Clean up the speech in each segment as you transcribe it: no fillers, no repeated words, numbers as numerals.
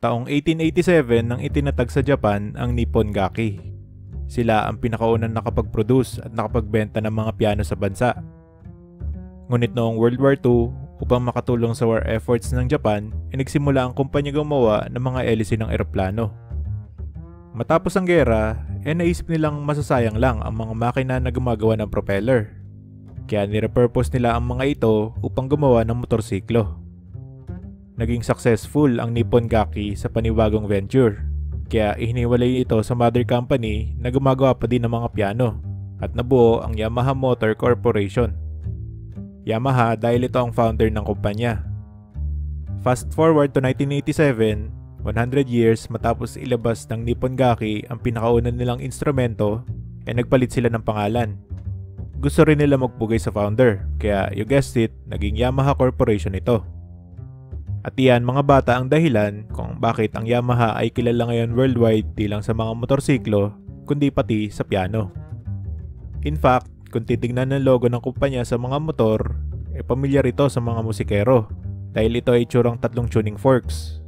Taong 1887 nang itinatag sa Japan ang Nippon Gaki. Sila ang pinakaunang nakapag-produce at nakapagbenta ng mga piano sa bansa. Ngunit noong World War II, upang makatulong sa war efforts ng Japan, nagsimula ang kumpanya gumawa ng mga hélice ng eroplano. Matapos ang gera, naisip nilang masasayang lang ang mga makina na gumagawa ng propeller. Kaya nirepurpose nila ang mga ito upang gumawa ng motorsiklo. Naging successful ang Nippon Gaki sa panibagong venture, kaya ihiniwalay ito sa mother company na gumagawa pa din ng mga piano at nabuo ang Yamaha Motor Corporation. Yamaha dahil ito ang founder ng kumpanya. Fast forward to 1987, 100 years matapos ilabas ng Nippon Gaki ang pinakauna nilang instrumento, nagpalit sila ng pangalan. Gusto rin nila magpugay sa founder, kaya you guessed it, naging Yamaha Corporation ito. At iyan mga bata ang dahilan kung bakit ang Yamaha ay kilala ngayon worldwide di lang sa mga motorsiklo, kundi pati sa piano. In fact, kung titignan ng logo ng kumpanya sa mga motor, pamilyar ito sa mga musikero dahil ito ay tsurang 3 tuning forks.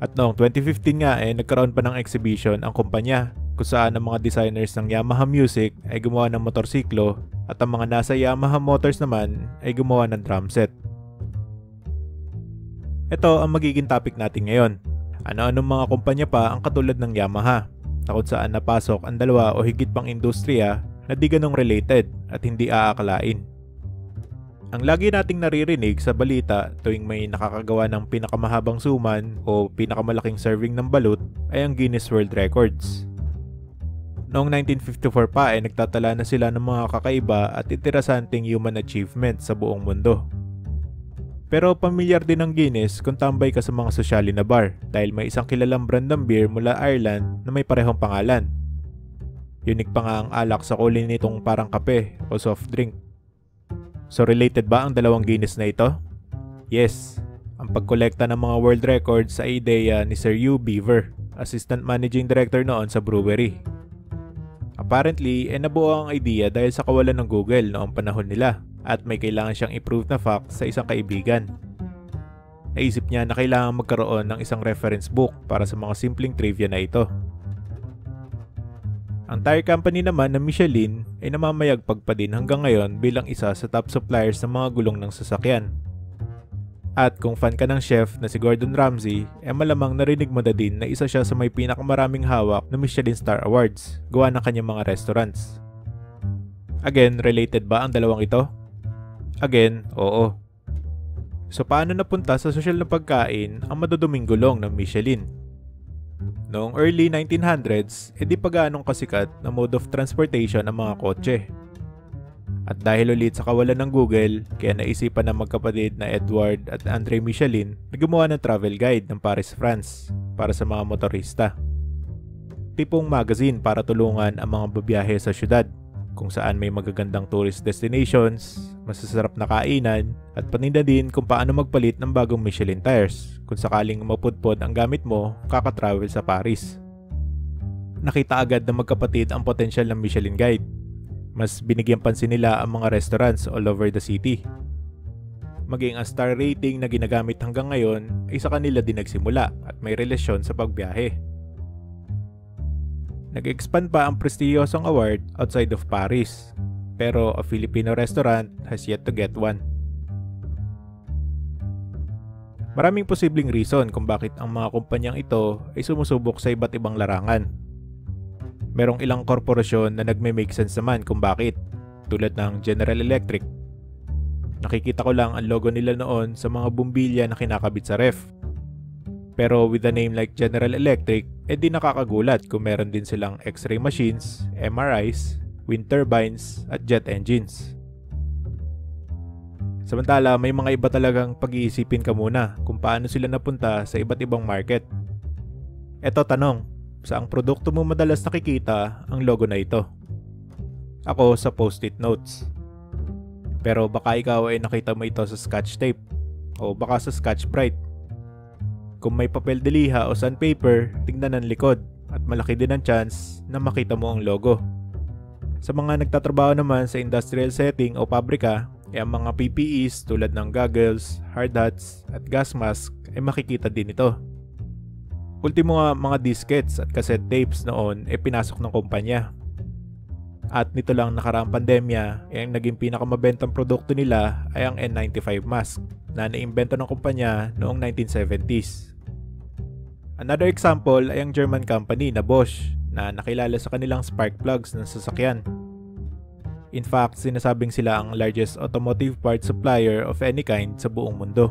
At noong 2015 nga nagkaroon pa ng exhibition ang kumpanya kung saan ang mga designers ng Yamaha Music ay gumawa ng motorsiklo at ang mga nasa Yamaha Motors naman ay gumawa ng drum set. Ito ang magiging topic natin ngayon. Ano-anong mga kumpanya pa ang katulad ng Yamaha na kung saan napasok ang dalawa o higit pang industriya na di ganong related at hindi aakalain. Ang lagi nating naririnig sa balita tuwing may nakakagawa ng pinakamahabang suman o pinakamalaking serving ng balut ay ang Guinness World Records. Noong 1954 pa nagtatala na sila ng mga kakaiba at interesanting human achievement sa buong mundo. Pero pamilyar din ng Guinness kung tambay ka sa mga sosyali na bar dahil may isang kilalang brand ng beer mula Ireland na may parehong pangalan. Unique pa nga ang alak sa kulay nitong parang kape o soft drink. So related ba ang dalawang Guinness na ito? Yes, ang pagkolekta ng mga world records sa ideya ni Sir Hugh Beaver, Assistant Managing Director noon sa brewery. Apparently, nabuo ang idea dahil sa kawalan ng Google noong panahon nila at may kailangan siyang i-prove na fact sa isang kaibigan. Naisip niya na kailangan magkaroon ng isang reference book para sa mga simpleng trivia na ito. Ang tire company naman ng Michelin ay namamayagpag pa din hanggang ngayon bilang isa sa top suppliers ng mga gulong ng sasakyan. At kung fan ka ng chef na si Gordon Ramsay, malamang narinig mo na din na isa siya sa may pinakamaraming hawak na Michelin Star Awards gawa ng kanyang mga restaurants. Again, related ba ang dalawang ito? Again, oo. So paano napunta sa sosyal na pagkain ang maduduming gulong ng Michelin? Noong early 1900s, di pa gaanong kasikat na mode of transportation ang mga kotse. At dahil ulit sa kawalan ng Google, kaya naisipan ng magkapatid na Edward at Andre Michelin na gumawa ng travel guide ng Paris, France para sa mga motorista. Tipong magazine para tulungan ang mga babiyahe sa syudad, kung saan may magagandang tourist destinations, masasarap na kainan, at paninda din kung paano magpalit ng bagong Michelin tires kung sakaling mapudpod ang gamit mo kaka-travel sa Paris. Nakita agad ng magkapatid ang potensyal ng Michelin Guide. Mas binigyan pansin nila ang mga restaurants all over the city. Maging ang star rating na ginagamit hanggang ngayon ay sa kanila din nagsimula at may relasyon sa pagbiyahe. Nag-expand pa ang prestiyosong award outside of Paris, pero a Filipino restaurant has yet to get one. Maraming posibleng reason kung bakit ang mga kumpanyang ito ay sumusubok sa iba't ibang larangan. Merong ilang korporasyon na nagme-make sense naman kung bakit, tulad ng General Electric. Nakikita ko lang ang logo nila noon sa mga bumbilya na kinakabit sa ref. Pero with a name like General Electric, di nakakagulat kung meron din silang X-ray machines, MRIs, wind turbines, at jet engines. Samantala, may mga iba talagang pag-iisipin ka muna kung paano sila napunta sa iba't ibang market. Eto tanong, saang produkto mo madalas nakikita ang logo na ito? Ako sa post-it notes. Pero baka ikaw ay nakita mo ito sa Scotch tape o baka sa Scotch Brite. Kung may papel de liha o sandpaper, tingnan ang likod at malaki din ang chance na makita mo ang logo. Sa mga nagtatrabaho naman sa industrial setting o pabrika, ang mga PPEs tulad ng goggles, hard hats at gas mask ay makikita din ito. Ultimo nga mga diskettes at cassette tapes noon pinasok ng kumpanya. At nito lang nakaraang pandemya, ang naging pinakamabentang produkto nila ay ang N95 mask na naimbento ng kumpanya noong 1970s. Another example ay ang German company na Bosch na nakilala sa kanilang spark plugs ng sasakyan. In fact, sinasabing sila ang largest automotive part supplier of any kind sa buong mundo.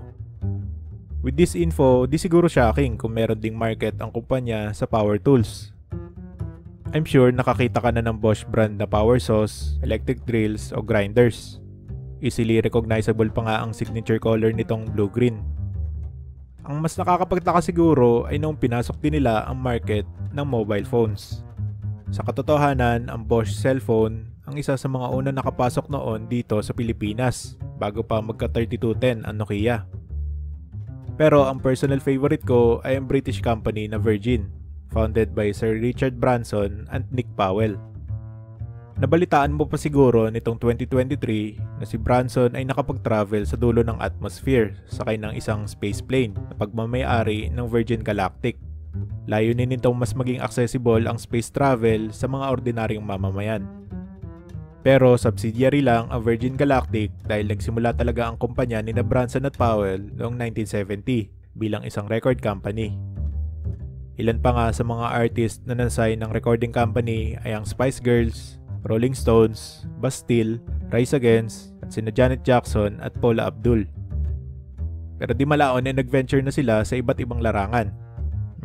With this info, di siguro shocking kung meron ding market ang kumpanya sa power tools. I'm sure nakakita ka na ng Bosch brand na power saws, electric drills o grinders. Easily recognizable pa nga ang signature color nitong blue-green. Ang mas nakakapagtaka siguro ay nung pinasok din nila ang market ng mobile phones. Sa katotohanan, ang Bosch cellphone ang isa sa mga unang nakapasok noon dito sa Pilipinas bago pa magka 3210 ang Nokia. Pero ang personal favorite ko ay ang British company na Virgin, founded by Sir Richard Branson and Nick Powell. Nabalitaan mo pa siguro nitong 2023 na si Branson ay nakapag-travel sa dulo ng atmosphere sakay ng isang space plane na pagmamay-ari ng Virgin Galactic. Layunin nitong mas maging accessible ang space travel sa mga ordinaryong mamamayan. Pero subsidiary lang ang Virgin Galactic dahil nagsimula talaga ang kumpanya ni Branson at Powell noong 1970 bilang isang record company. Ilan pa nga sa mga artist na nasay ng recording company ay ang Spice Girls, Rolling Stones, Bastille, Rise Against at sina Janet Jackson at Paula Abdul. Pero di malaon ay nag-venture na sila sa iba't ibang larangan.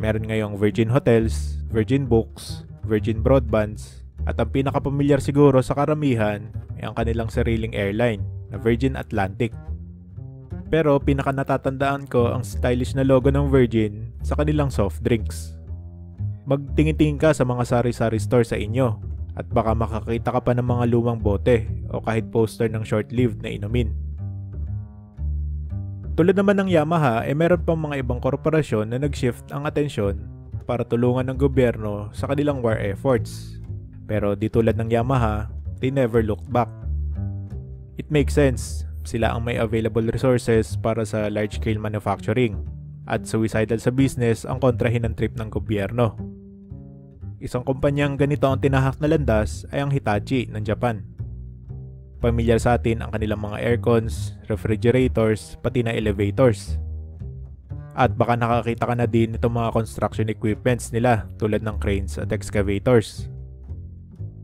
Meron ngayong Virgin Hotels, Virgin Books, Virgin Broadbands, at ang pinakapamilyar siguro sa karamihan ay ang kanilang sariling airline na Virgin Atlantic. Pero pinakanatatandaan ko ang stylish na logo ng Virgin sa kanilang soft drinks. Magtingin-tingin ka sa mga sari-sari store sa inyo at baka makakita ka pa ng mga lumang bote o kahit poster ng short-lived na inumin. Tulad naman ng Yamaha meron pang mga ibang korporasyon na nag-shift ang atensyon para tulungan ng gobyerno sa kanilang war efforts. Pero di tulad ng Yamaha, they never looked back. It makes sense, sila ang may available resources para sa large-scale manufacturing at suicidal sa business ang kontrahin ng trip ng gobyerno. Isang kumpanyang ganito ang tinahak na landas ay ang Hitachi ng Japan. Pamilyar sa atin ang kanilang mga aircons, refrigerators, pati na elevators. At baka nakakita ka na din itong mga construction equipments nila tulad ng cranes at excavators.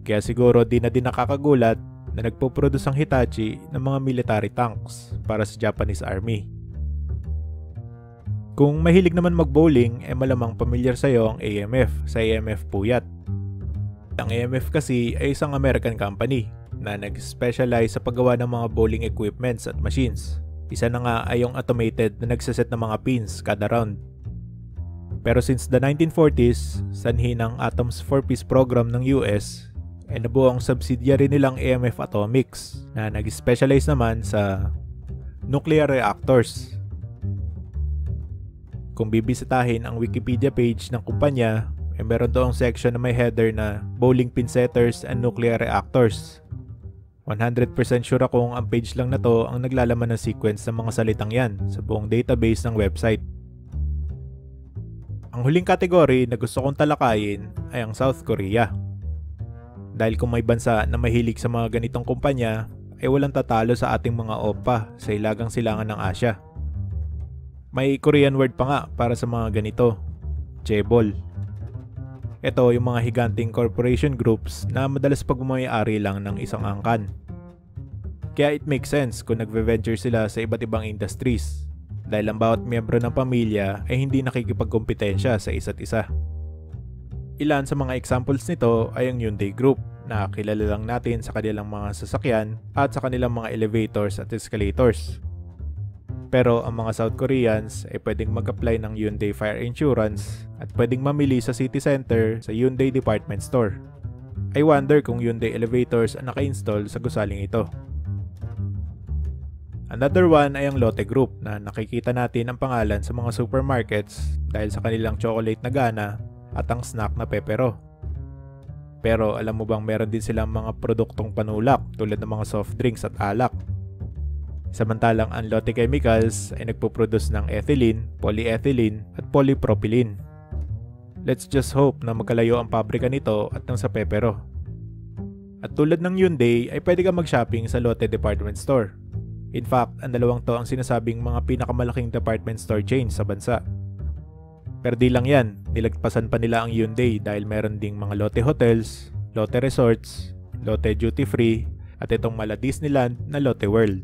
Kaya siguro di na din nakakagulat na nagpo-produce ang Hitachi ng mga military tanks para sa Japanese Army. Kung mahilig naman mag-bowling, malamang pamilyar sa'yo ang AMF sa AMF Puyat. Ang AMF kasi ay isang American company na nag-specialize sa paggawa ng mga bowling equipments at machines. Isa na nga ay yung automated na nagsaset ng mga pins kada round. Pero since the 1940s, sanhi ng Atoms for Peace program ng US, nabuo ang subsidiary nilang AMF Atomics na nag-specialize naman sa nuclear reactors. Kung bibisitahin ang Wikipedia page ng kumpanya, meron doong section na may header na Bowling Pin Setters and Nuclear Reactors. 100% sure akong ang page lang na to ang naglalaman ng sequence ng mga salitang yan sa buong database ng website. Ang huling kategory na gusto kong talakayin ay ang South Korea. Dahil kung may bansa na mahilig sa mga ganitong kumpanya, ay walang tatalo sa ating mga OPA sa ilagang silangan ng Asya. May Korean word pa nga para sa mga ganito, chaebol. Ito yung mga higanting corporation groups na madalas pagmamay-ari lang ng isang angkan. Kaya it makes sense kung nagve-venture sila sa iba't ibang industries dahil ang bawat miyembro ng pamilya ay hindi nakikipagkompetensya sa isa't isa. Ilan sa mga examples nito ay ang Hyundai Group na kilala lang natin sa kanilang mga sasakyan at sa kanilang mga elevators at escalators. Pero ang mga South Koreans ay pwedeng mag-apply ng Hyundai Fire Insurance at pwedeng mamili sa city center sa Hyundai Department Store. I wonder kung Hyundai elevators ang naka-install sa gusaling ito. Another one ay ang Lotte Group na nakikita natin ang pangalan sa mga supermarkets dahil sa kanilang chocolate na gana at ang snack na pepero. Pero alam mo bang meron din silang mga produktong panulak tulad ng mga soft drinks at alak. Samantalang ang Lotte Chemicals ay nagpo-produce ng ethylene, polyethylene at polypropylene. Let's just hope na magkalayo ang pabrika nito at ng sa Pepero. At tulad ng Hyundai ay pwede ka mag-shopping sa Lotte Department Store. In fact, ang dalawang to ang sinasabing mga pinakamalaking department store chain sa bansa. Pero di lang yan, nilagpasan pa nila ang Hyundai dahil meron ding mga Lotte Hotels, Lotte Resorts, Lotte Duty Free, at itong mala Disneyland na Lotte World.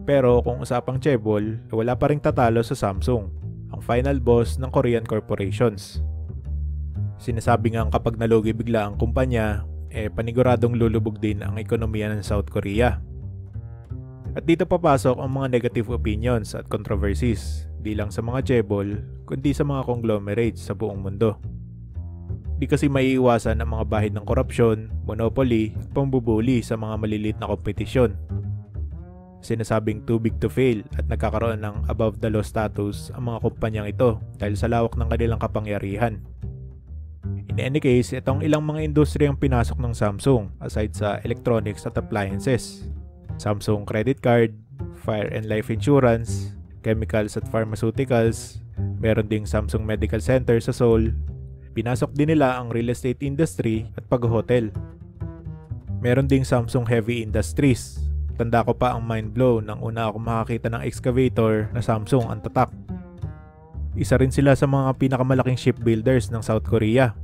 Pero kung usapang chaebol, wala pa ring tatalo sa Samsung, ang final boss ng Korean corporations. Sinasabi nga kapag nalugi bigla ang kumpanya, paniguradong lulubog din ang ekonomiya ng South Korea. At dito papasok ang mga negative opinions at controversies, di lang sa mga chaebol, kundi sa mga conglomerates sa buong mundo. Di kasi maiiwasan ang mga bahid ng korupsyon, monopoly, at pambubuli sa mga maliliit na kompetisyon. Sinasabing too big to fail at nagkakaroon ng above the law status ang mga kumpanyang ito dahil sa lawak ng kanilang kapangyarihan. In any case, itong ilang mga industriyang pinasok ng Samsung aside sa electronics at appliances. Samsung credit card, fire and life insurance, chemicals at pharmaceuticals, meron ding Samsung Medical Center sa Seoul. Pinasok din nila ang real estate industry at pag-hotel. Meron ding Samsung Heavy Industries. Tanda ko pa ang mind blow nang una ako makakita ng excavator na Samsung ang tatak. Isa rin sila sa mga pinakamalaking shipbuilders ng South Korea.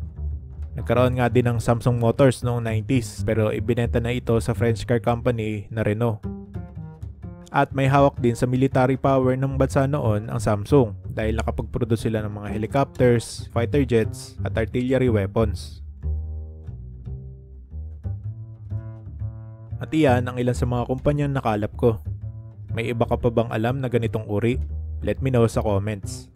Nagkaroon nga din ng Samsung Motors noong 90s pero ibinenta na ito sa French car company na Renault. At may hawak din sa military power ng bansa noon ang Samsung dahil nakapag-produce sila ng mga helicopters, fighter jets at artillery weapons. At iyan ang ilan sa mga kumpanyang nakalap ko. May iba ka pa bang alam na ganitong uri? Let me know sa comments.